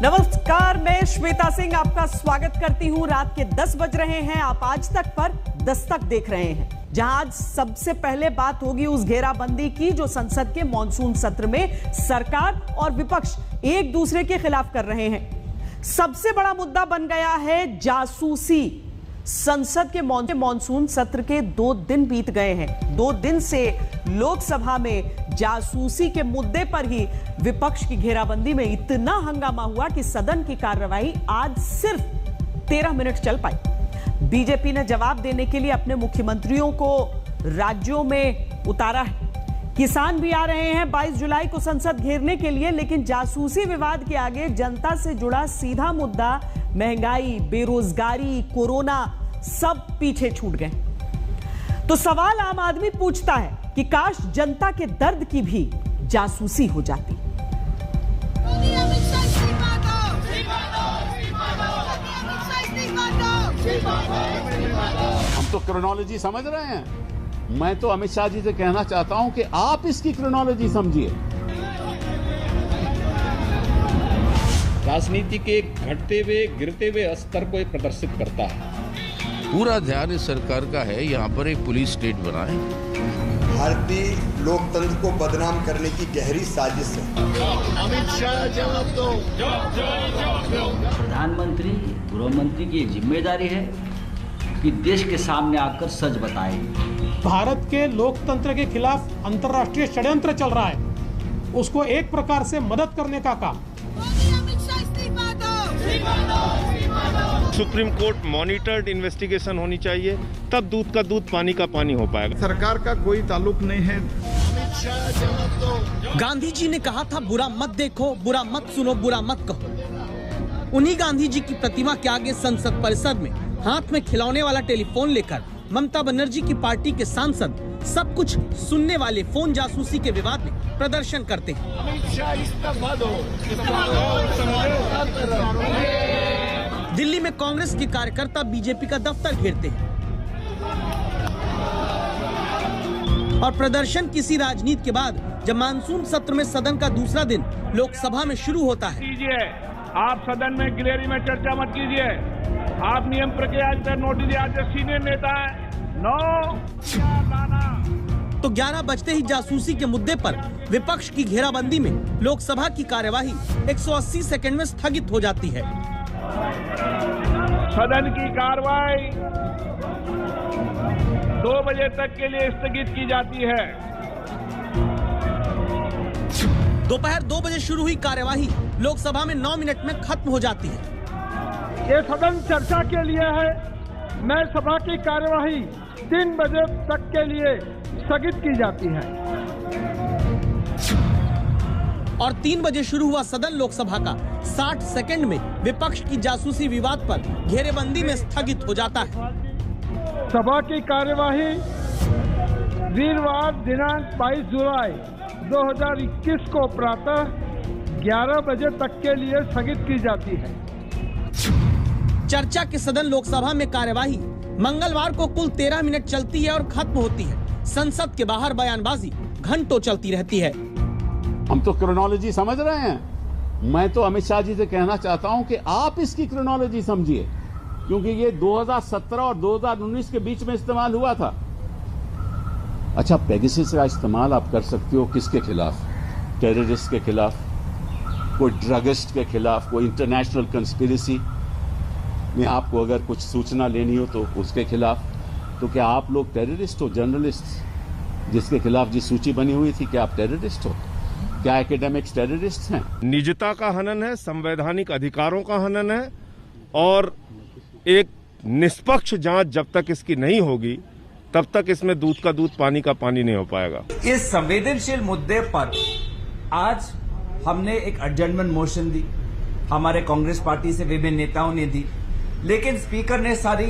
नमस्कार, मैं श्वेता सिंह आपका स्वागत करती हूं। रात के 10 बज रहे हैं। आप आज तक पर दस्तक देख रहे हैं, जहां आज सबसे पहले बात होगी उस घेराबंदी की जो संसद के मॉनसून सत्र में सरकार और विपक्ष एक दूसरे के खिलाफ कर रहे हैं। सबसे बड़ा मुद्दा बन गया है जासूसी। संसद के मॉनसून सत्र के 2 दिन बीत गए हैं। 2 दिन से लोकसभा में जासूसी के मुद्दे पर ही विपक्ष की घेराबंदी में इतना हंगामा हुआ कि सदन की कार्यवाही आज सिर्फ 13 मिनट चल पाई। बीजेपी ने जवाब देने के लिए अपने मुख्यमंत्रियों को राज्यों में उतारा है। किसान भी आ रहे हैं 22 जुलाई को संसद घेरने के लिए, लेकिन जासूसी विवाद के आगे जनता से जुड़ा सीधा मुद्दा महंगाई, बेरोजगारी, कोरोना सब पीछे छूट गए। तो सवाल आम आदमी पूछता है कि काश जनता के दर्द की भी जासूसी हो जाती। हम तो क्रोनोलॉजी समझ रहे हैं। मैं तो अमित शाह जी से कहना चाहता हूं कि आप इसकी क्रोनोलॉजी समझिए। राजनीति के घटते हुए गिरते हुए स्तर को प्रदर्शित करता है। पूरा ध्यान इस सरकार का है यहाँ पर एक पुलिस स्टेट बनाए। भारतीय लोकतंत्र को बदनाम करने की गहरी साजिश है। अमित शाह जवाब दो। प्रधानमंत्री, गृह मंत्री की जिम्मेदारी है कि देश के सामने आकर सच बताए। भारत के लोकतंत्र के खिलाफ अंतर्राष्ट्रीय षड्यंत्र चल रहा है, उसको एक प्रकार से मदद करने का काम। सुप्रीम कोर्ट मॉनिटर्ड इन्वेस्टिगेशन होनी चाहिए, तब दूध का दूध पानी का पानी हो पाएगा। सरकार का कोई ताल्लुक नहीं है। गांधी जी ने कहा था बुरा मत देखो, बुरा मत सुनो, बुरा मत कहो। उन्हीं गांधी जी की प्रतिमा के आगे संसद परिसर में हाथ में खिलौने वाला टेलीफोन लेकर ममता बनर्जी की पार्टी के सांसद सब कुछ सुनने वाले फोन जासूसी के विवाद में प्रदर्शन करते हैं। दिल्ली में कांग्रेस के कार्यकर्ता बीजेपी का दफ्तर घेरते हैं और प्रदर्शन किसी राजनीति के बाद जब मानसून सत्र में सदन का दूसरा दिन लोकसभा में शुरू होता है। आप सदन में गिलेरी में चर्चा मत कीजिए। आप नियम प्रक्रिया पर नोटिस दिया, सीनियर नेता है। तो 11 बजते ही जासूसी के मुद्दे पर विपक्ष की घेराबंदी में लोकसभा की कार्यवाही 180 सेकंड में स्थगित हो जाती है। सदन की कार्रवाई 2 बजे तक के लिए स्थगित की जाती है। दोपहर 2 बजे शुरू हुई कार्यवाही लोकसभा में 9 मिनट में खत्म हो जाती है। ये सदन चर्चा के लिए है। मैं सभा की कार्यवाही 3 बजे तक के लिए स्थगित की जाती है। और 3 बजे शुरू हुआ सदन लोकसभा का 60 सेकंड में विपक्ष की जासूसी विवाद पर घेरेबंदी में स्थगित हो जाता है। सभा की कार्यवाही वीरवार दिनांक 22 जुलाई 2021 को प्रातः 11 बजे तक के लिए स्थगित की जाती है। चर्चा के सदन लोकसभा में कार्यवाही मंगलवार को कुल 13 मिनट चलती है और खत्म होती है। संसद के बाहर बयानबाजी घंटों चलती रहती है। हम तो क्रोनोलॉजी समझ रहे हैं। मैं तो अमित शाह जी से कहना चाहता हूं कि आप इसकी क्रोनोलॉजी समझिए, क्योंकि ये 2017 और 2019 के बीच में इस्तेमाल हुआ था। अच्छा, पेगासस का इस्तेमाल आप कर सकते हो किसके खिलाफ? टेररिस्ट के खिलाफ, कोई ड्रगिस्ट के खिलाफ, कोई इंटरनेशनल कंस्पिरेसी में आपको अगर कुछ सूचना लेनी हो तो उसके खिलाफ। तो क्या आप लोग टेररिस्ट हो? जर्नलिस्ट जिसके खिलाफ जी सूची बनी हुई थी, क्या आप टेररिस्ट हो? क्या एकेडमिक्स टेररिस्ट हैं? निजता का हनन है, संवैधानिक अधिकारों का हनन है, और एक निष्पक्ष जांच जब तक इसकी नहीं होगी तब तक इसमें दूध का दूध पानी का पानी नहीं हो पाएगा। इस संवेदनशील मुद्दे पर आज हमने एक एडजर्नमेंट मोशन दी। हमारे कांग्रेस पार्टी से विभिन्न नेताओं ने दी, लेकिन स्पीकर ने सारी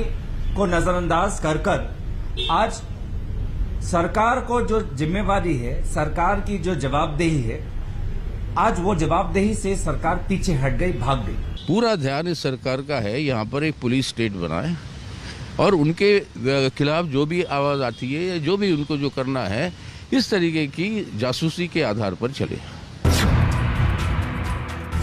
को नजरअंदाज कर आज सरकार को जो जिम्मेवारी है, सरकार की जो जवाबदेही है, आज वो जवाबदेही से सरकार पीछे हट गई, भाग गई। पूरा ध्यान इस सरकार का है यहाँ पर एक पुलिस स्टेट बनाए और उनके खिलाफ जो भी आवाज आती है या जो भी उनको जो करना है, इस तरीके की जासूसी के आधार पर चले।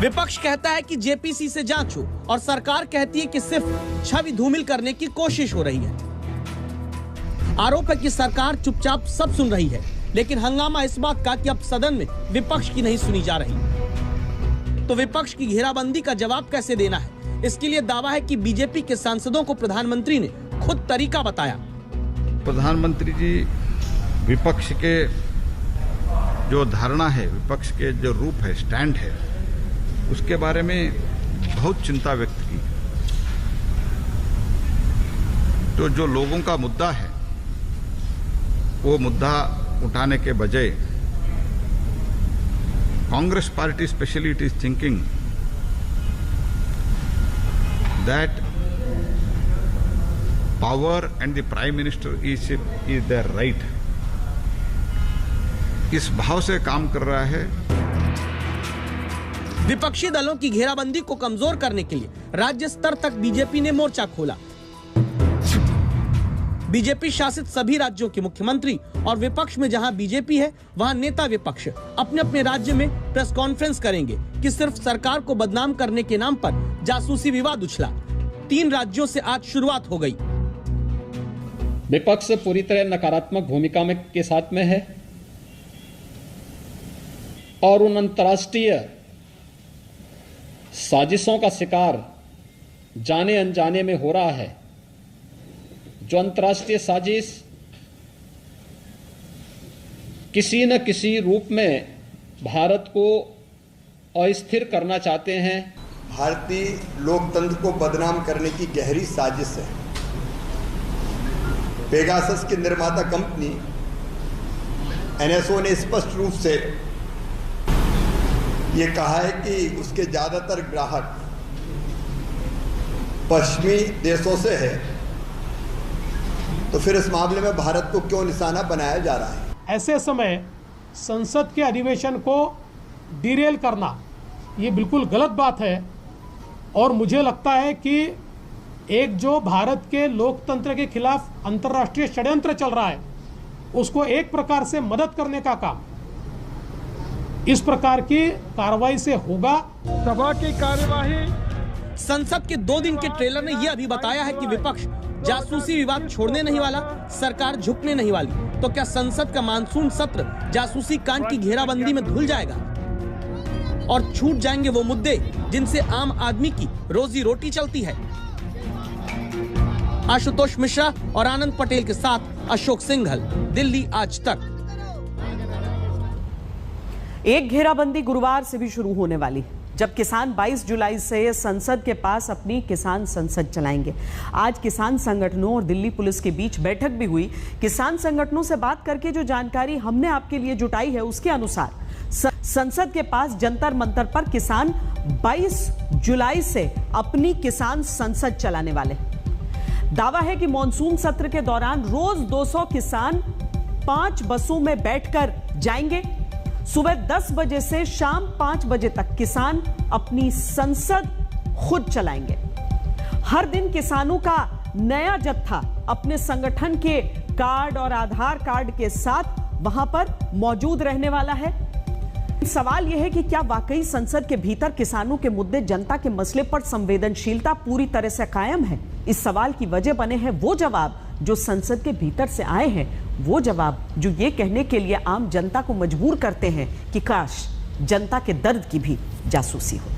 विपक्ष कहता है कि जेपीसी से जांच हो और सरकार कहती है कि सिर्फ छवि धूमिल करने की कोशिश हो रही है। आरोप है कि सरकार चुपचाप सब सुन रही है, लेकिन हंगामा इस बात का कि अब सदन में विपक्ष की नहीं सुनी जा रही। तो विपक्ष की घेराबंदी का जवाब कैसे देना है, इसके लिए दावा है कि बीजेपी के सांसदों को प्रधानमंत्री ने खुद तरीका बताया। प्रधानमंत्री जी विपक्ष के जो धारणा है, विपक्ष के जो रूप है, स्टैंड है, उसके बारे में बहुत चिंता व्यक्त की। तो जो लोगों का मुद्दा है वो मुद्दा उठाने के बजाय Congress party specially it is thinking that power and the prime minister is there right, इस भाव से काम कर रहा है। विपक्षी दलों की घेराबंदी को कमजोर करने के लिए राज्य स्तर तक बीजेपी ने मोर्चा खोला। बीजेपी शासित सभी राज्यों के मुख्यमंत्री और विपक्ष में जहां बीजेपी है वहां नेता विपक्ष अपने अपने राज्य में प्रेस कॉन्फ्रेंस करेंगे कि सिर्फ सरकार को बदनाम करने के नाम पर जासूसी विवाद उछला। 3 राज्यों से आज शुरुआत हो गई। विपक्ष पूरी तरह नकारात्मक भूमिका में के साथ में है और उन अंतर्राष्ट्रीय साजिशों का शिकार जाने अनजाने में हो रहा है, जो अंतर्राष्ट्रीय साजिश किसी न किसी रूप में भारत को अस्थिर करना चाहते हैं। भारतीय लोकतंत्र को बदनाम करने की गहरी साजिश है। पेगासस की निर्माता कंपनी एनएसओ ने स्पष्ट रूप से ये कहा है कि उसके ज्यादातर ग्राहक पश्चिमी देशों से है, तो फिर इस मामले में भारत को क्यों निशाना बनाया जा रहा है? ऐसे समय संसद के अधिवेशन को डिरेल करना ये बिल्कुल गलत बात है और मुझे लगता है कि एक जो भारत के लोकतंत्र के खिलाफ अंतर्राष्ट्रीय षड्यंत्र चल रहा है उसको एक प्रकार से मदद करने का काम इस प्रकार की कार्रवाई से होगा। सभा की कार्यवाही संसद के 2 दिन के ट्रेलर ने यह भी बताया है कि विपक्ष जासूसी विवाद छोड़ने नहीं वाला, सरकार झुकने नहीं वाली। तो क्या संसद का मानसून सत्र जासूसी कांड की घेराबंदी में धुल जाएगा और छूट जाएंगे वो मुद्दे जिनसे आम आदमी की रोजी रोटी चलती है? आशुतोष मिश्रा और आनंद पटेल के साथ अशोक सिंघल, दिल्ली आज तक। एक घेराबंदी गुरुवार से भी शुरू होने वाली है, जब किसान 22 जुलाई से संसद के पास अपनी किसान संसद चलाएंगे। आज किसान संगठनों और दिल्ली पुलिस के बीच बैठक भी हुई। किसान संगठनों से बात करके जो जानकारी हमने आपके लिए जुटाई है उसके अनुसार संसद के पास जंतर मंतर पर किसान 22 जुलाई से अपनी किसान संसद चलाने वाले हैं। दावा है कि मॉनसून सत्र के दौरान रोज 200 किसान 5 बसों में बैठकर जाएंगे। सुबह 10 बजे से शाम 5 बजे तक किसान अपनी संसद खुद चलाएंगे। हर दिन किसानों का नया जत्था अपने संगठन के कार्ड और आधार कार्ड के साथ वहां पर मौजूद रहने वाला है। सवाल यह है कि क्या वाकई संसद के भीतर किसानों के मुद्दे, जनता के मसले पर संवेदनशीलता पूरी तरह से कायम है? इस सवाल की वजह बने हैं वो जवाब जो संसद के भीतर से आए हैं, वो जवाब जो ये कहने के लिए आम जनता को मजबूर करते हैं कि काश जनता के दर्द की भी जासूसी होती।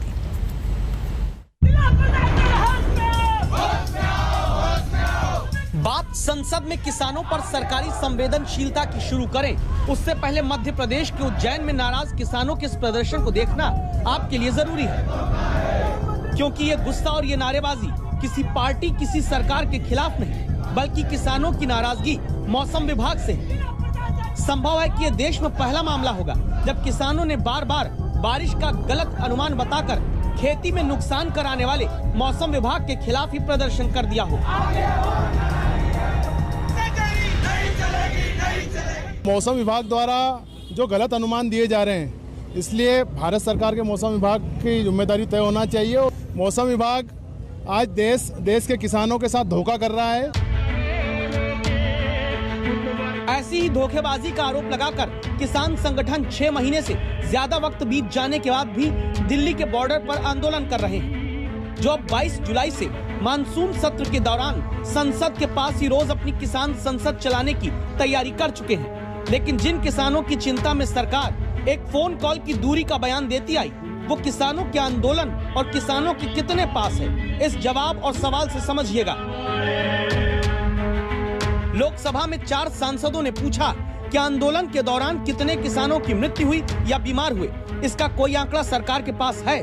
बात संसद में किसानों पर सरकारी संवेदनशीलता की शुरू करें, उससे पहले मध्य प्रदेश के उज्जैन में नाराज किसानों के इस प्रदर्शन को देखना आपके लिए जरूरी है, क्योंकि ये गुस्सा और ये नारेबाजी किसी पार्टी, किसी सरकार के खिलाफ नहीं, बल्कि किसानों की नाराजगी मौसम विभाग से है। संभव है कि ये देश में पहला मामला होगा जब किसानों ने बार बार बारिश का गलत अनुमान बताकर खेती में नुकसान कराने वाले मौसम विभाग के खिलाफ ही प्रदर्शन कर दिया हो। मौसम विभाग द्वारा जो गलत अनुमान दिए जा रहे हैं, इसलिए भारत सरकार के मौसम विभाग की जिम्मेदारी तय होना चाहिए। मौसम विभाग आज देश के किसानों के साथ धोखा कर रहा है। ऐसी ही धोखेबाजी का आरोप लगाकर किसान संगठन 6 महीने से ज्यादा वक्त बीत जाने के बाद भी दिल्ली के बॉर्डर पर आंदोलन कर रहे हैं, जो अब 22 जुलाई से मानसून सत्र के दौरान संसद के पास ही रोज अपनी किसान संसद चलाने की तैयारी कर चुके हैं। लेकिन जिन किसानों की चिंता में सरकार एक फोन कॉल की दूरी का बयान देती आई, वो किसानों के आंदोलन और किसानों के कितने पास है, इस जवाब और सवाल से समझिएगा। लोकसभा में 4 सांसदों ने पूछा कि आंदोलन के दौरान कितने किसानों की मृत्यु हुई या बीमार हुए, इसका कोई आंकड़ा सरकार के पास है?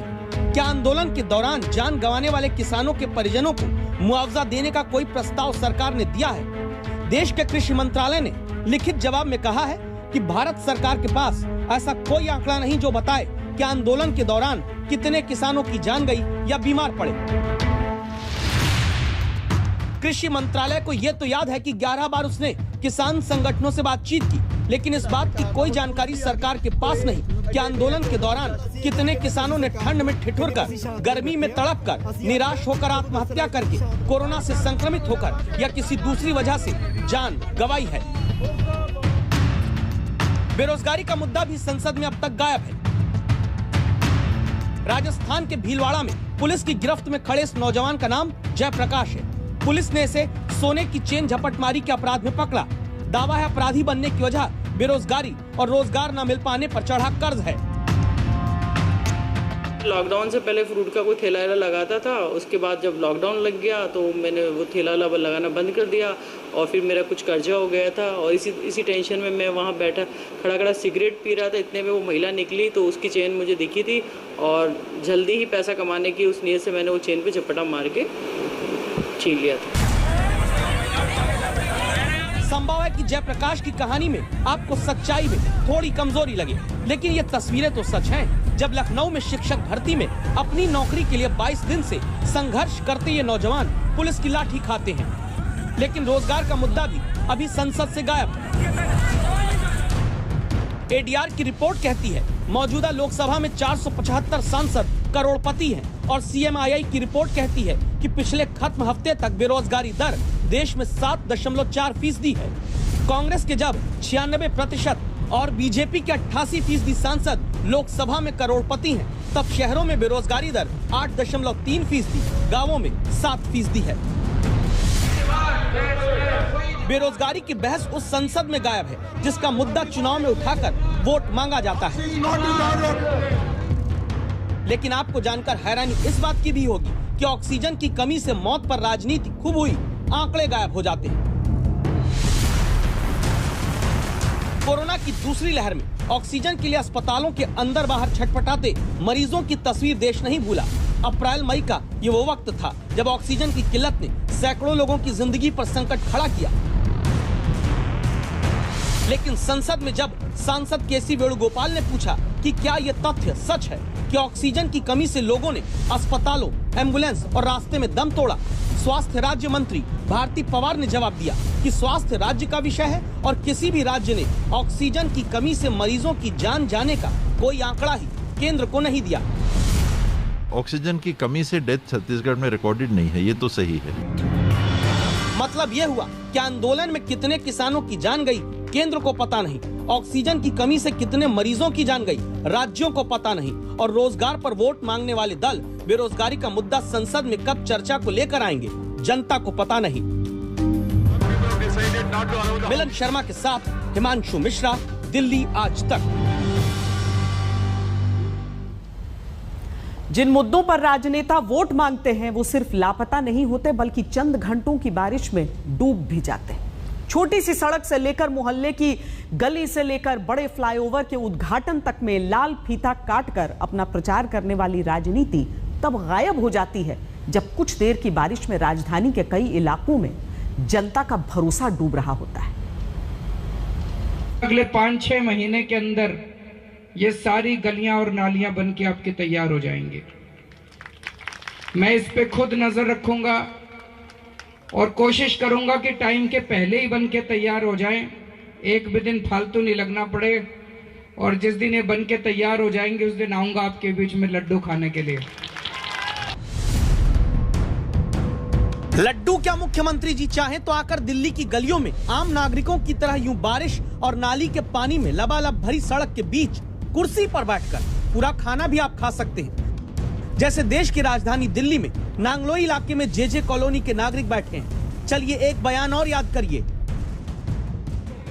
क्या आंदोलन के दौरान जान गंवाने वाले किसानों के परिजनों को मुआवजा देने का कोई प्रस्ताव सरकार ने दिया है? देश के कृषि मंत्रालय ने लिखित जवाब में कहा है कि भारत सरकार के पास ऐसा कोई आंकड़ा नहीं जो बताए कि आंदोलन के दौरान कितने किसानों की जान गई या बीमार पड़े। कृषि मंत्रालय को यह तो याद है कि 11 बार उसने किसान संगठनों से बातचीत की, लेकिन इस बात की कोई जानकारी सरकार के पास नहीं कि आंदोलन के दौरान कितने किसानों ने ठंड में ठिठुर कर, गर्मी में तड़प कर, निराश होकर आत्महत्या करके, कोरोना से संक्रमित होकर या किसी दूसरी वजह से जान गंवाई है। बेरोजगारी का मुद्दा भी संसद में अब तक गायब है। राजस्थान के भीलवाड़ा में पुलिस की गिरफ्त में खड़े इस नौजवान का नाम जयप्रकाश है। पुलिस ने इसे सोने की चेन झपटमारी के अपराध में पकड़ा। दावा है अपराधी बनने की वजह बेरोजगारी और रोजगार न मिल पाने पर चढ़ा कर्ज है। लॉकडाउन से पहले फ्रूट का कोई ठेला लगाता था, उसके बाद जब लॉकडाउन लग गया तो मैंने वो ठेला लगाना बंद कर दिया और फिर मेरा कुछ कर्जा हो गया था और इसी टेंशन में मैं वहाँ बैठा खड़ा सिगरेट पी रहा था। इतने में वो महिला निकली तो उसकी चेन मुझे दिखी थी और जल्दी ही पैसा कमाने की उस नीयत से मैंने वो चेन पे झपटा मार के छीन लिया था। संभव है कि जयप्रकाश की कहानी में आपको सच्चाई में थोड़ी कमजोरी लगे, लेकिन ये तस्वीरें तो सच हैं। जब लखनऊ में शिक्षक भर्ती में अपनी नौकरी के लिए 22 दिन से संघर्ष करते ये नौजवान पुलिस की लाठी खाते हैं, लेकिन रोजगार का मुद्दा भी अभी संसद से गायब है। एडीआर की रिपोर्ट कहती है मौजूदा लोकसभा में 475 सांसद करोड़पति हैं और सीएमआईआई की रिपोर्ट कहती है कि पिछले खत्म हफ्ते तक बेरोजगारी दर देश में 7.4% है। कांग्रेस के जब 96% और बीजेपी के 88% सांसद लोकसभा में करोड़पति हैं, तब शहरों में बेरोजगारी दर 8.3%, गांवों में 7% है। बेरोजगारी की बहस उस संसद में गायब है जिसका मुद्दा चुनाव में उठाकर वोट मांगा जाता है। लेकिन आपको जानकर हैरानी इस बात की भी होगी कि ऑक्सीजन की कमी से मौत पर राजनीति खूब हुई, आंकड़े गायब हो जाते हैं। कोरोना की दूसरी लहर में ऑक्सीजन के लिए अस्पतालों के अंदर बाहर छटपटाते मरीजों की तस्वीर देश नहीं भूला। अप्रैल मई का ये वो वक्त था जब ऑक्सीजन की किल्लत ने सैकड़ों लोगों की जिंदगी पर संकट खड़ा किया। लेकिन संसद में जब सांसद केसी वेणुगोपाल ने पूछा कि क्या ये तथ्य सच है कि ऑक्सीजन की कमी से लोगों ने अस्पतालों, एम्बुलेंस और रास्ते में दम तोड़ा, स्वास्थ्य राज्य मंत्री भारती पवार ने जवाब दिया कि स्वास्थ्य राज्य का विषय है और किसी भी राज्य ने ऑक्सीजन की कमी से मरीजों की जान जाने का कोई आंकड़ा ही केंद्र को नहीं दिया। ऑक्सीजन की कमी से डेथ छत्तीसगढ़ में रिकॉर्डेड नहीं है, ये तो सही है। मतलब ये हुआ कि आंदोलन में कितने किसानों की जान गई केंद्र को पता नहीं, ऑक्सीजन की कमी से कितने मरीजों की जान गई राज्यों को पता नहीं, और रोजगार पर वोट मांगने वाले दल बेरोजगारी का मुद्दा संसद में कब चर्चा को लेकर आएंगे जनता को पता नहीं। मिलन शर्मा के साथ हिमांशु मिश्रा, दिल्ली आज तक। जिन मुद्दों पर राजनेता वोट मांगते हैं वो सिर्फ लापता नहीं होते बल्कि चंद घंटों की बारिश में डूब भी जाते हैं। छोटी सी सड़क से लेकर मोहल्ले की गली से लेकर बड़े फ्लाईओवर के उद्घाटन तक में लाल फीता काटकर अपना प्रचार करने वाली राजनीति तब गायब हो जाती है जब कुछ देर की बारिश में राजधानी के कई इलाकों में जनता का भरोसा डूब रहा होता है। अगले 5-6 महीने के अंदर ये सारी गलियां और नालियां बन के आपके तैयार हो जाएंगे। मैं इस पे खुद नजर रखूंगा और कोशिश करूंगा कि टाइम के पहले ही बन के तैयार हो जाएं, एक भी दिन फालतू नहीं लगना पड़े, और जिस दिन ये बन के तैयार हो जाएंगे उस दिन आऊंगा आपके बीच में लड्डू खाने के लिए। लड्डू क्या मुख्यमंत्री जी चाहें तो आकर दिल्ली की गलियों में आम नागरिकों की तरह यूं बारिश और नाली के पानी में लबालब भरी सड़क के बीच कुर्सी पर बैठकर पूरा खाना भी आप खा सकते हैं। जैसे देश की राजधानी दिल्ली में नांगलोई इलाके में जे कॉलोनी के नागरिक बैठे हैं। चलिए एक बयान और याद करिए।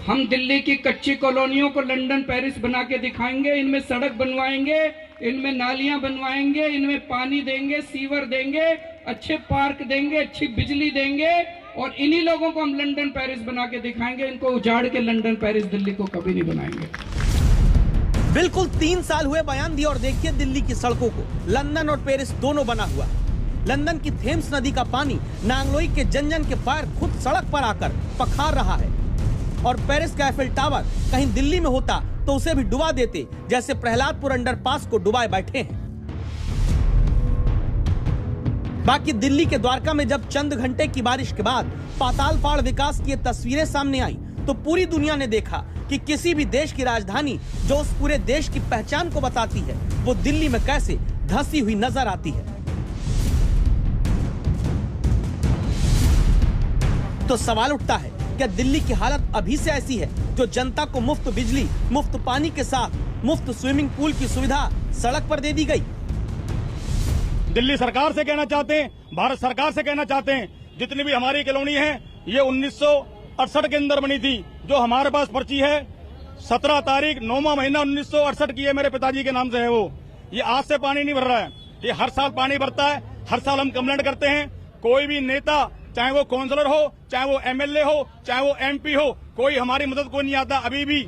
हम दिल्ली की कच्ची कॉलोनियों को लंदन पेरिस बना के दिखाएंगे। इनमें सड़क बनवाएंगे, इनमें नालियां बनवाएंगे, इनमें पानी देंगे, सीवर देंगे, अच्छे पार्क देंगे, अच्छी बिजली देंगे और इन्हीं लोगों को हम लंदन पेरिस बना के दिखाएंगे। इनको उजाड़ के लंदन पेरिस दिल्ली को कभी नहीं बनाएंगे। बिल्कुल 3 साल हुए बयान दिए और देखिए दिल्ली की सड़कों को। लंदन और पेरिस दोनों बना हुआ। लंदन की थेम्स नदी का पानी नांगलोई के जन के पैर खुद सड़क पर आकर पखार रहा है और पेरिस का एफिल टावर कहीं दिल्ली में होता तो उसे भी डुबा देते, जैसे प्रहलादपुर अंडरपास को डुबाए बैठे हैं। बाकी दिल्ली के द्वारका में जब चंद घंटे की बारिश के बाद पाताल फाड़ विकास की तस्वीरें सामने आई तो पूरी दुनिया ने देखा कि किसी भी देश की राजधानी जो उस पूरे देश की पहचान को बताती है वो दिल्ली में कैसे धंसी हुई नजर आती है। तो सवाल उठता है, क्या दिल्ली की हालत अभी से ऐसी है जो जनता को मुफ्त बिजली, मुफ्त पानी के साथ मुफ्त स्विमिंग पूल की सुविधा सड़क पर दे दी गई? दिल्ली सरकार से कहना चाहते हैं, भारत सरकार से कहना चाहते हैं, जितनी भी हमारी कॉलोनी है ये 1968 के अंदर बनी थी। जो हमारे पास पर्ची है 17 तारीख 9वां महीना 1968 की है, मेरे पिताजी के नाम से है वो। ये आज से पानी नहीं भर रहा है, ये हर साल पानी भरता है। हर साल हम कंप्लेंट करते हैं। कोई भी नेता, चाहे वो काउंसलर हो, चाहे वो एमएलए हो, चाहे वो एमपी हो, कोई हमारी मदद को नहीं आता अभी भी।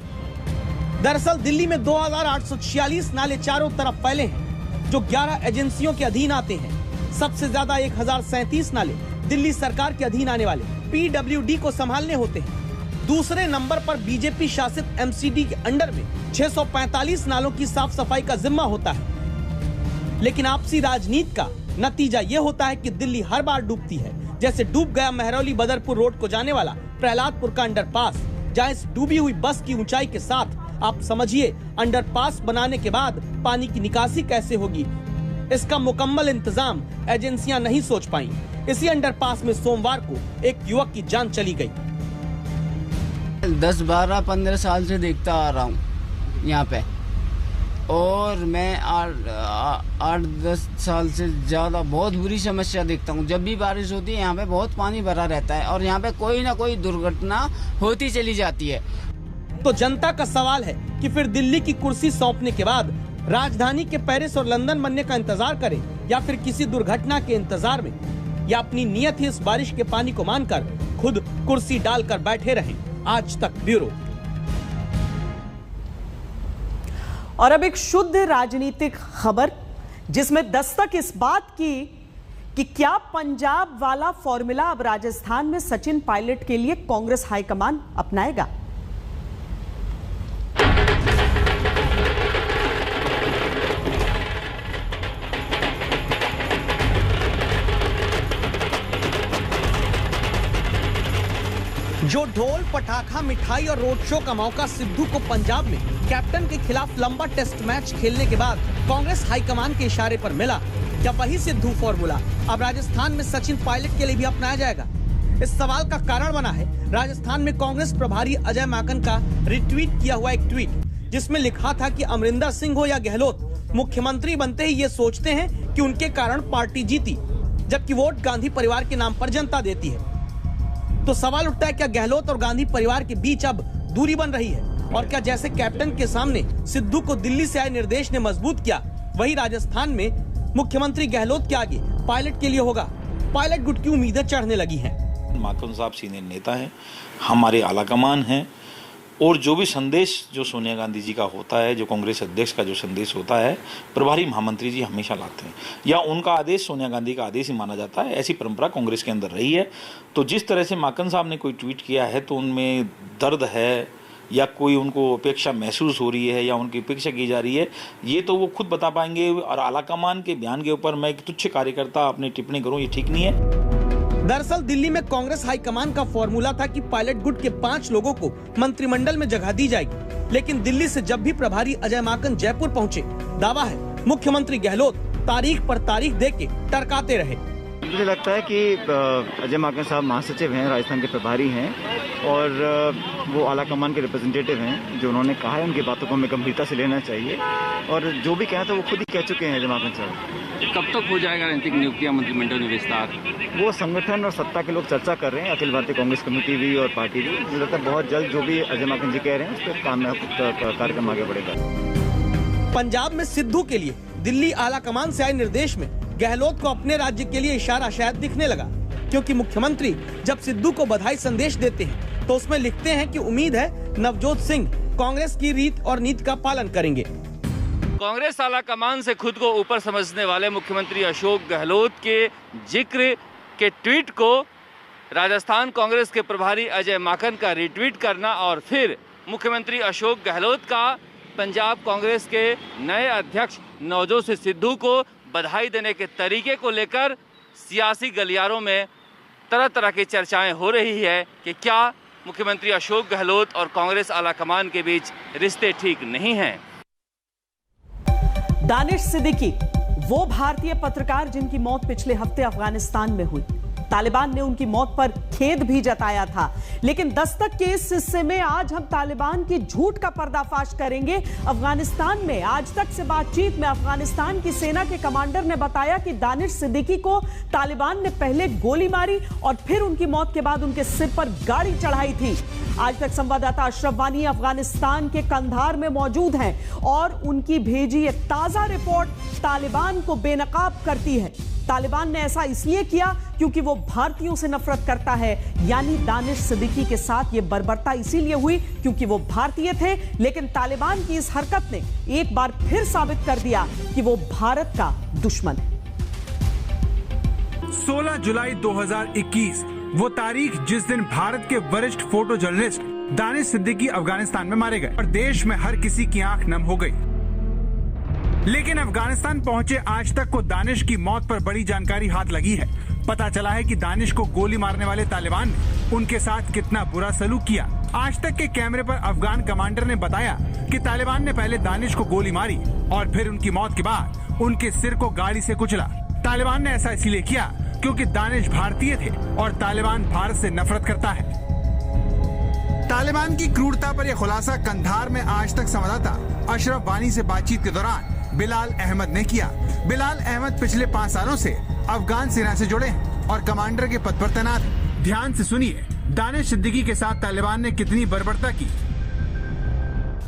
दरअसल दिल्ली में 2846 नाले चारों तरफ फैले हैं जो 11 एजेंसियों के अधीन आते हैं। सबसे ज्यादा 1037 नाले दिल्ली सरकार के अधीन आने वाले पीडब्ल्यूडी को संभालने होते हैं। दूसरे नंबर पर बीजेपी शासित एमसीडी के अंडर में 645 नालों की साफ सफाई का जिम्मा होता है। लेकिन आपसी राजनीति का नतीजा ये होता है कि दिल्ली हर बार डूबती है, जैसे डूब गया महरौली बदरपुर रोड को जाने वाला प्रहलादपुर का अंडरपास, जहां इस डूबी हुई बस की ऊंचाई के साथ आप समझिए अंडरपास बनाने के बाद पानी की निकासी कैसे होगी, इसका मुकम्मल इंतजाम एजेंसियां नहीं सोच पाई। इसी अंडरपास में सोमवार को एक युवक की जान चली गई। 10, 12, 15 साल से देखता आ रहा हूँ यहाँ पे, और मैं 8-10 साल से ज्यादा बहुत बुरी समस्या देखता हूँ। जब भी बारिश होती है यहाँ पे बहुत पानी भरा रहता है और यहाँ पे कोई ना कोई दुर्घटना होती चली जाती है। तो जनता का सवाल है कि फिर दिल्ली की कुर्सी सौंपने के बाद राजधानी के पेरिस और लंदन बनने का इंतजार करें या फिर किसी दुर्घटना के इंतजार में, या अपनी नियत ही इस बारिश के पानी को मानकर खुद कुर्सी डालकर बैठे रहें। आज तक ब्यूरो। और अब एक शुद्ध राजनीतिक खबर जिसमें दस्तक इस बात की कि क्या पंजाब वाला फॉर्मूला अब राजस्थान में सचिन पायलट के लिए कांग्रेस हाईकमान अपनाएगा। जो ढोल पटाखा मिठाई और रोड शो का मौका सिद्धू को पंजाब में कैप्टन के खिलाफ लंबा टेस्ट मैच खेलने के बाद कांग्रेस हाईकमान के इशारे पर मिला, क्या वही सिद्धू फॉर्मूला अब राजस्थान में सचिन पायलट के लिए भी अपनाया जाएगा? इस सवाल का कारण बना है राजस्थान में कांग्रेस प्रभारी अजय माकन का रिट्वीट किया हुआ एक ट्वीट, जिसमें लिखा था कि अमरिंदर सिंह हो या गहलोत, मुख्यमंत्री बनते ही ये सोचते हैं कि उनके कारण पार्टी जीती, जबकि वोट गांधी परिवार के नाम पर जनता देती है। तो सवाल उठता है, क्या गहलोत और गांधी परिवार के बीच अब दूरी बन रही है? और क्या जैसे कैप्टन के सामने सिद्धू को दिल्ली से आए निर्देश ने मजबूत किया, वही राजस्थान में मुख्यमंत्री गहलोत के आगे पायलट के लिए होगा? पायलट गुट की उम्मीदें चढ़ने लगी हैं। माकन साहब सीनियर नेता हैं, हमारे आलाकमान हैं, और जो भी संदेश जो सोनिया गांधी जी का होता है, जो कांग्रेस अध्यक्ष का जो संदेश होता है, प्रभारी महामंत्री जी हमेशा लाते हैं, या उनका आदेश सोनिया गांधी का आदेश ही माना जाता है। ऐसी परंपरा कांग्रेस के अंदर रही है। तो जिस तरह से माकन साहब ने कोई ट्वीट किया है तो उनमें दर्द है या कोई उनको अपेक्षा महसूस हो रही है या उनकी अपेक्षा की जा रही है, ये तो वो खुद बता पाएंगे। और आलाकमान के बयान के ऊपर मैं एक तुच्छ कार्यकर्ता अपनी टिप्पणी करूँ, ये ठीक नहीं है। दरअसल दिल्ली में कांग्रेस हाईकमान का फॉर्मूला था कि पायलट गुट के 5 लोगों को मंत्रिमंडल में जगह दी जाएगी, लेकिन दिल्ली से जब भी प्रभारी अजय माकन जयपुर पहुंचे, दावा है मुख्यमंत्री गहलोत तारीख पर तारीख देके टरकाते रहे। मुझे लगता है कि अजय माकन साहब महासचिव हैं, राजस्थान के प्रभारी हैं और वो आला कमान के रिप्रेजेंटेटिव हैं। जो उन्होंने कहा है उनकी बातों को हमें गंभीरता से लेना चाहिए और जो भी कहना था वो खुद ही कह चुके हैं अजय माकन साहब। कब तक हो जाएगा राजनीतिक नियुक्तियां, मंत्रिमंडल में विस्तार? वो संगठन और सत्ता के लोग चर्चा कर रहे हैं, अखिल भारतीय कांग्रेस कमेटी भी और पार्टी भी। मुझे लगता है बहुत जल्द जो भी अजय माकन जी कह रहे हैं उस पर काम में कार्यक्रम आगे बढ़ेगा। पंजाब में सिद्धू के लिए दिल्ली आला कमान से आए निर्देश में गहलोत को अपने राज्य के लिए इशारा शायद दिखने लगा, क्योंकि मुख्यमंत्री जब सिद्धू को बधाई संदेश देते हैं तो उसमें लिखते हैं कि उम्मीद है नवजोत सिंह कांग्रेस की रीत और नीति का पालन करेंगे। कांग्रेस आला कमान से खुद को ऊपर समझने वाले मुख्यमंत्री अशोक गहलोत के जिक्र के ट्वीट को राजस्थान कांग्रेस के प्रभारी अजय माकन का रिट्वीट करना और फिर मुख्यमंत्री अशोक गहलोत का पंजाब कांग्रेस के नए अध्यक्ष नवजोत सिद्धू को बधाई देने के तरीके को लेकर सियासी गलियारों में तरह तरह की चर्चाएं हो रही है कि क्या मुख्यमंत्री अशोक गहलोत और कांग्रेस आला कमान के बीच रिश्ते ठीक नहीं हैं। दानिश सिद्दीकी वो भारतीय पत्रकार जिनकी मौत पिछले हफ्ते अफगानिस्तान में हुई। तालिबान ने उनकी मौत पर खेद भी जताया था, लेकिन दस्तक के इस हिस्से में आज हम तालिबान की झूठ का पर्दाफाश करेंगे। अफगानिस्तान में आज तक से बातचीत में अफगानिस्तान की सेना के कमांडर ने बताया कि दानिश सिद्दीकी को तालिबान ने पहले गोली मारी और फिर उनकी मौत के बाद उनके सिर पर गाड़ी चढ़ाई थी। आज तक संवाददाता अशरफ वानी अफगानिस्तान के कंधार में मौजूद हैं और उनकी भेजी एक ताजा रिपोर्ट तालिबान को बेनकाब करती है। तालिबान ने ऐसा इसलिए किया क्योंकि वो भारतीयों से नफरत करता है, यानी दानिश सिद्दीकी के साथ ये बर्बरता इसीलिए हुई क्योंकि वो भारतीय थे। लेकिन तालिबान की इस हरकत ने एक बार फिर साबित कर दिया कि वो भारत का दुश्मन है। 16 जुलाई 2021 वो तारीख जिस दिन भारत के वरिष्ठ फोटो जर्नलिस्ट दानिश सिद्दीकी अफगानिस्तान में मारे गए और देश में हर किसी की आंख नम हो गई। लेकिन अफगानिस्तान पहुंचे आज तक को दानिश की मौत पर बड़ी जानकारी हाथ लगी है। पता चला है कि दानिश को गोली मारने वाले तालिबान ने उनके साथ कितना बुरा सलूक किया। आज तक के कैमरे पर अफगान कमांडर ने बताया कि तालिबान ने पहले दानिश को गोली मारी और फिर उनकी मौत के बाद उनके सिर को गाड़ी से कुचला। तालिबान ने ऐसा इसलिए किया क्योंकि दानिश भारतीय थे और तालिबान भारत से नफरत करता है। तालिबान की क्रूरता पर यह खुलासा कंधार में आज तक संवाददाता अशरफ वानी से बातचीत के दौरान बिलाल अहमद ने किया। बिलाल अहमद पिछले 5 सालों से अफगान सेना से जुड़े हैं और कमांडर के पद पर तैनात हैं। ध्यान से सुनिए दानिश सिद्दीकी के साथ तालिबान ने कितनी बर्बरता की।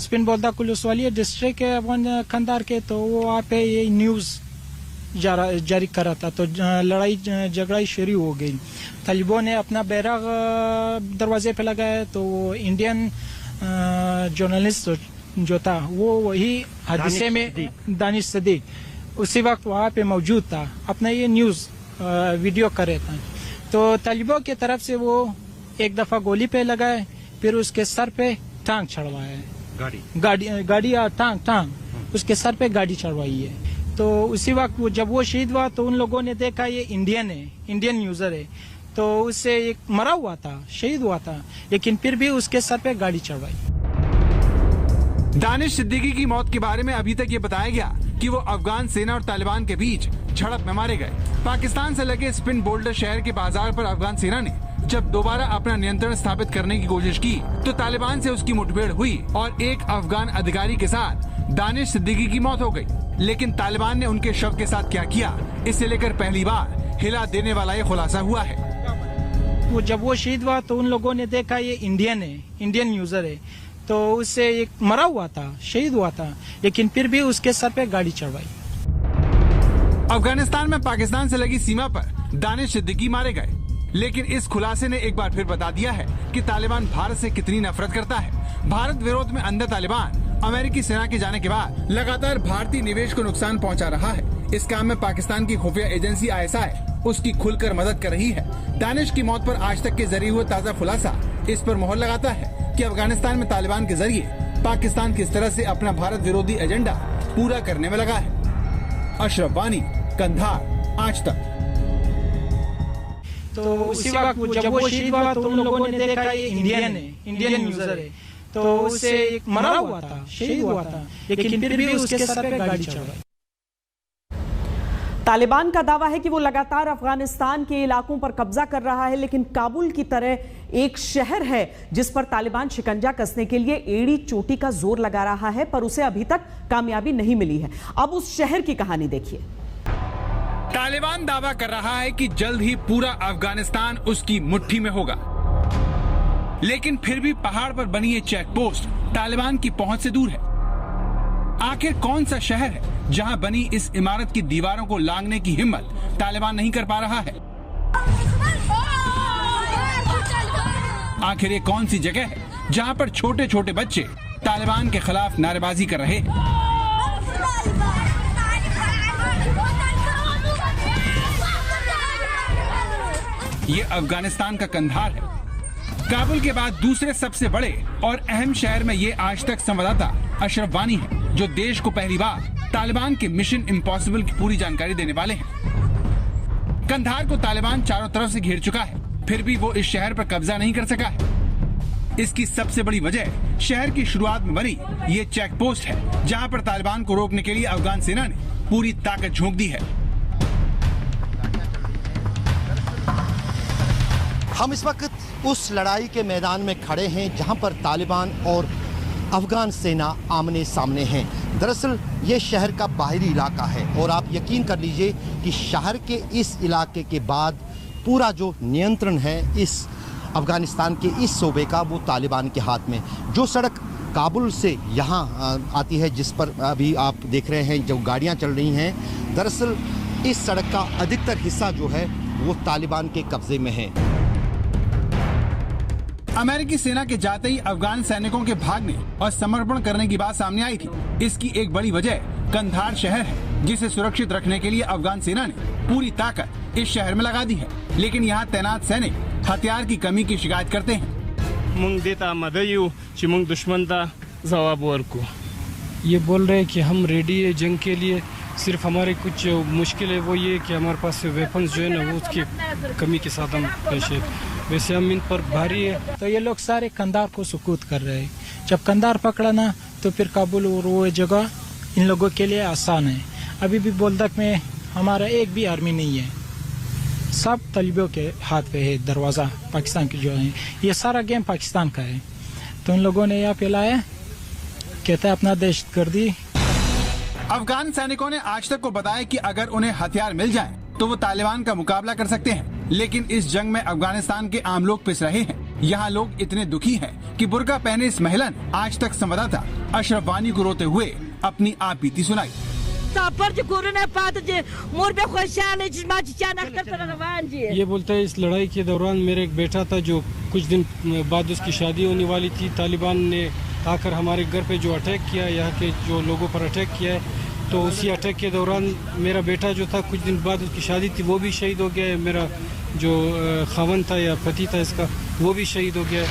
स्पिन बोलदा कुलूसवालिया डिस्ट्रिक्ट के अफगान कंधार के, तो वो वहाँ पे ये न्यूज जारी कर रहा था, तो लड़ाई झगड़ा शुरू हो गई। तालिबान ने अपना बैरक दरवाजे पे लगाया, तो वो इंडियन जर्नलिस्ट जो था वो वही हादसे में दानिश सिद्दीकी उसी वक्त वहाँ पे मौजूद था, अपना ये न्यूज वीडियो कर रहा था। तो तालिबान की तरफ से वो एक दफा गोली पे लगाए, फिर उसके सर पे टांग चढ़वाया, गाड़ी टांग उसके सर पे गाड़ी चढ़वाई है। तो उसी वक्त वो जब वो शहीद हुआ तो उन लोगों ने देखा ये इंडियन है, इंडियन यूजर है, तो उससे एक मरा हुआ था, शहीद हुआ था, लेकिन फिर भी उसके सर पे गाड़ी चढ़वाई। दानिश सिद्दीकी की मौत के बारे में अभी तक ये बताया गया कि वो अफगान सेना और तालिबान के बीच झड़प में मारे गए। पाकिस्तान से लगे स्पिन बोल्डर शहर के बाजार पर अफगान सेना ने जब दोबारा अपना नियंत्रण स्थापित करने की कोशिश की तो तालिबान से उसकी मुठभेड़ हुई और एक अफगान अधिकारी के साथ दानिश सिद्दीकी की मौत हो गई। लेकिन तालिबान ने उनके शव के साथ क्या किया, इसे लेकर पहली बार हिला देने वाला ये खुलासा हुआ है। वो जब वो शहीद हुआ तो उन लोगों ने देखा ये इंडियन है, इंडियन यूजर है, तो उससे एक मरा हुआ था, शहीद हुआ था, लेकिन फिर भी उसके सर पे गाड़ी चढ़वाई। अफगानिस्तान में पाकिस्तान से लगी सीमा पर दानिश सिद्दीकी मारे गए, लेकिन इस खुलासे ने एक बार फिर बता दिया है कि तालिबान भारत से कितनी नफरत करता है। भारत विरोध में अंधा तालिबान अमेरिकी सेना के जाने के बाद लगातार भारतीय निवेश को नुकसान पहुंचा रहा है। इस काम में पाकिस्तान की खुफिया एजेंसी ISI उसकी खुलकर मदद कर रही है। दानिश की मौत पर आज तक के जरिए हुआ ताज़ा खुलासा इस पर मोहर लगाता है कि अफगानिस्तान में तालिबान के जरिए पाकिस्तान किस तरह से अपना भारत विरोधी एजेंडा पूरा करने में लगा है। अशरफ वानी, कंधार, आज तक। तो उसी वक्त जब वो शहीद हुआ तो उन लोगों ने देखा ये इंडियन है, इंडियन यूजर है, तो उससे एक मरा हुआ था, शहीद हुआ था, लेकिन फिर भी उसके सर पे गाड़ी चढ़वाई। तालिबान का दावा है कि वो लगातार अफगानिस्तान के इलाकों पर कब्जा कर रहा है, लेकिन काबुल की तरह एक शहर है जिस पर तालिबान शिकंजा कसने के लिए एड़ी चोटी का जोर लगा रहा है, पर उसे अभी तक कामयाबी नहीं मिली है। अब उस शहर की कहानी देखिए। तालिबान दावा कर रहा है कि जल्द ही पूरा अफगानिस्तान उसकी मुट्ठी में होगा, लेकिन फिर भी पहाड़ पर बनी ये चेक पोस्ट तालिबान की पहुंच से दूर है। आखिर कौन सा शहर है जहां बनी इस इमारत की दीवारों को लांघने की हिम्मत तालिबान नहीं कर पा रहा है? आखिर ये कौन सी जगह है जहां पर छोटे छोटे बच्चे तालिबान के खिलाफ नारेबाजी कर रहे हैं? ये अफगानिस्तान का कंधार है। काबुल के बाद दूसरे सबसे बड़े और अहम शहर में ये आज तक संवाददाता अशरफ वानी है, जो देश को पहली बार तालिबान के मिशन इम्पॉसिबल की पूरी जानकारी देने वाले हैं। कंधार को तालिबान चारों तरफ से घेर चुका है, फिर भी वो इस शहर पर कब्जा नहीं कर सका है। इसकी सबसे बड़ी वजह शहर की शुरुआत में बनी ये चेक पोस्ट है, जहां पर तालिबान को रोकने के लिए अफगान सेना ने पूरी ताकत झोंक दी है। हम इस वक्त उस लड़ाई के मैदान में खड़े हैं जहां पर तालिबान और अफगान सेना आमने सामने हैं। दरअसल ये शहर का बाहरी इलाका है और आप यकीन कर लीजिए कि शहर के इस इलाके के बाद पूरा जो नियंत्रण है इस अफगानिस्तान के इस सूबे का, वो तालिबान के हाथ में। जो सड़क काबुल से यहाँ आती है, जिस पर अभी आप देख रहे हैं जो गाड़ियाँ चल रही हैं, दरअसल इस सड़क का अधिकतर हिस्सा जो है वो तालिबान के कब्जे में है। अमेरिकी सेना के जाते ही अफगान सैनिकों के भागने और समर्पण करने की बात सामने आई थी। इसकी एक बड़ी वजह कंधार शहर है, जिसे सुरक्षित रखने के लिए अफगान सेना ने पूरी ताकत इस शहर में लगा दी है। लेकिन यहाँ तैनात सैनिक हथियार की कमी की शिकायत करते हैं। ये बोल रहे हैं कि हम रेडी है जंग के लिए, सिर्फ हमारे कुछ मुश्किल है वो ये कि हमारे पास वेपन्स जो है ना वो उसकी कमी के साथ हम पेश है। वैसे हम इन पर भारी है। तो ये लोग सारे कंधार को सुकूत कर रहे हैं। जब कंधार पकड़ा ना तो फिर काबुल और वो जगह इन लोगों के लिए आसान है। अभी भी बोलदक में हमारा एक भी आर्मी नहीं है, सब तलिबों के हाथ पे है दरवाज़ा पाकिस्तान की जो है। ये सारा गेम पाकिस्तान का है। तो इन लोगों ने यहाँ पे लाया, कहता है अपना दहशतगर्दी। अफगान सैनिकों ने आज तक को बताया कि अगर उन्हें हथियार मिल जाएं, तो वो तालिबान का मुकाबला कर सकते हैं। लेकिन इस जंग में अफगानिस्तान के आम लोग पिस रहे हैं। यहाँ लोग इतने दुखी हैं कि बुर्का पहने इस महिला ने आज तक संवाददाता अशरफ वानी को रोते हुए अपनी आप बीती सुनाई। ये बोलता है इस लड़ाई के दौरान मेरा एक बेटा था जो कुछ दिन बाद उसकी शादी होने वाली थी। तालिबान ने आकर हमारे घर पे जो अटैक किया, यहाँ के जो लोगों पर अटैक किया है, तो उसी अटैक के दौरान मेरा बेटा जो था कुछ दिन बाद उसकी शादी थी वो भी शहीद हो गया है। मेरा जो खावन था या पति था इसका वो भी शहीद हो गया है।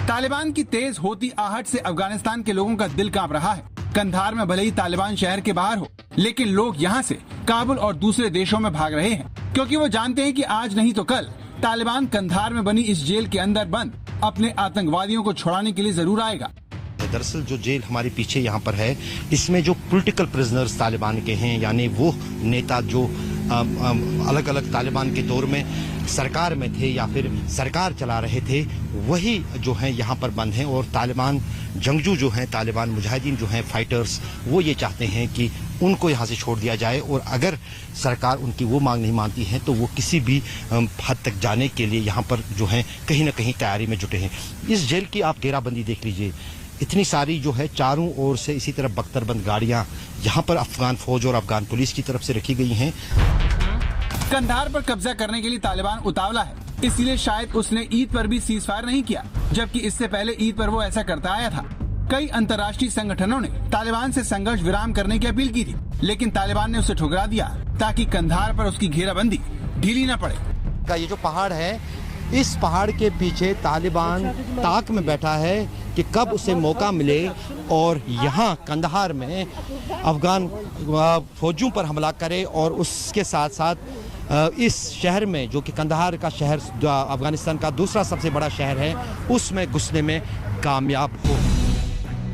तालिबान की तेज होती आहट से अफगानिस्तान के लोगों का दिल कांप रहा है। कंधार में भले ही तालिबान शहर के बाहर हो, लेकिन लोग यहाँ से काबुल और दूसरे देशों में भाग रहे हैं, क्योंकि वो जानते हैं कि आज नहीं तो कल तालिबान कंधार में बनी इस जेल के अंदर बंद अपने आतंकवादियों को छुड़ाने के लिए जरूर आएगा। दरअसल जो जेल हमारे पीछे यहाँ पर है, इसमें जो पॉलिटिकल प्रिजनर्स तालिबान के हैं, यानी वो नेता जो अलग अलग तालिबान के दौर में सरकार में थे या फिर सरकार चला रहे थे, वही जो हैं यहाँ पर बंद हैं। और तालिबान जंगजू जो हैं, तालिबान मुजाहिदीन जो हैं, फाइटर्स, वो ये चाहते हैं कि उनको यहाँ से छोड़ दिया जाए। और अगर सरकार उनकी वो मांग नहीं मानती है तो वो किसी भी हद तक जाने के लिए यहाँ पर जो हैं कहीं ना कहीं तैयारी में जुटे हैं। इस जेल की आप घेराबंदी देख लीजिए, इतनी सारी जो है चारों ओर से इसी तरह बख्तरबंद गाड़ियाँ यहाँ पर अफगान फौज और अफगान पुलिस की तरफ से रखी गई हैं। कंधार पर कब्जा करने के लिए तालिबान उतावला है, इसलिए शायद उसने ईद पर भी सीज फायर नहीं किया, जबकि इससे पहले ईद पर वो ऐसा करता आया था। कई अंतर्राष्ट्रीय संगठनों ने तालिबान से संघर्ष विराम करने की अपील की थी, लेकिन तालिबान ने उसे ठुकरा दिया ताकि कंधार पर उसकी घेराबंदी ढीली न पड़े। ये जो पहाड़ है, इस पहाड़ के पीछे तालिबान ताक में बैठा है कि कब उसे मौका मिले और यहाँ कंधार में अफगान फौजियों पर हमला करे और उसके साथ साथ इस शहर में, जो कि कंधार का शहर अफगानिस्तान का दूसरा सबसे बड़ा शहर है, उसमें घुसने में कामयाब हो।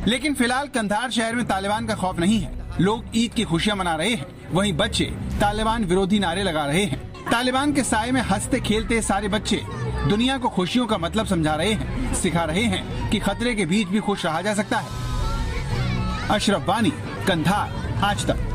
लेकिन फिलहाल कंधार शहर में तालिबान का खौफ नहीं है, लोग ईद की खुशियां मना रहे हैं, वहीं बच्चे तालिबान विरोधी नारे लगा रहे हैं। तालिबान के साए में हंसते खेलते सारे बच्चे दुनिया को खुशियों का मतलब समझा रहे हैं, सिखा रहे हैं कि खतरे के बीच भी खुश रहा जा सकता है। अशरफ वानी, कंधार, आज तक।